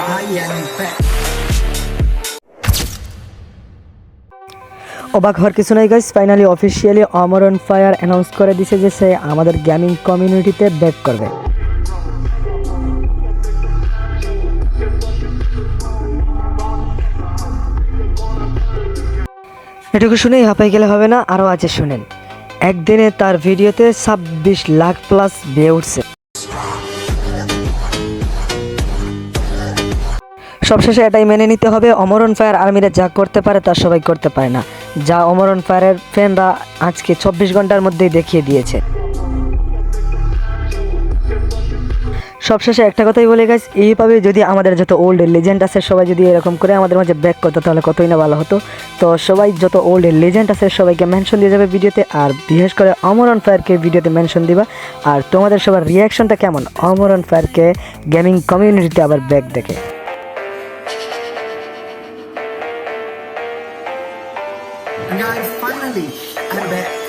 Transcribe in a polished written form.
I am back. অবাক হওয়ার কিছু নাই guys, finally officially Amar on fire announce করে দিছে যে সে আমাদের গেমিং কমিউনিটিতে ব্যাক করবে। এটুকু শুনেই হাঁপাই গেলে হবে না, আরও আছে শুনেন। একদিনে তার ভিডিওতে 26 লাখ প্লাস ভিউ উঠছে। সবশেষে এটাই মেনে নিতে হবে, অমর অন ফায়ার আর্মিরা যা করতে পারে তা সবাই করতে পারে না, যা অমর অন ফায়ারের ফ্যানরা আজকে 24 ঘন্টার মধ্যেই দেখিয়ে দিয়েছে। সবশেষে একটা কথাই বলে গাইস, এইভাবে যদি আমাদের যত ওল্ড লেজেন্ড আছে সবাই যদি এরকম করে আমাদের মাঝে ব্যাক করতো তাহলে কতই না ভালো হতো। তো সবাই যত ওল্ড লেজেন্ড আছে সবাইকে মেনশন দিয়ে যাবে ভিডিওতে, আর বিশেষ করে অমর অন ফায়ারকে ভিডিওতে মেনশন দিবা। আর তোমাদের সবার রিয়াকশনটা কেমন অমর অন ফায়ারকে গেমিং কমিউনিটিতে আবার ব্যাক দেখে? And guys, finally, I'm back.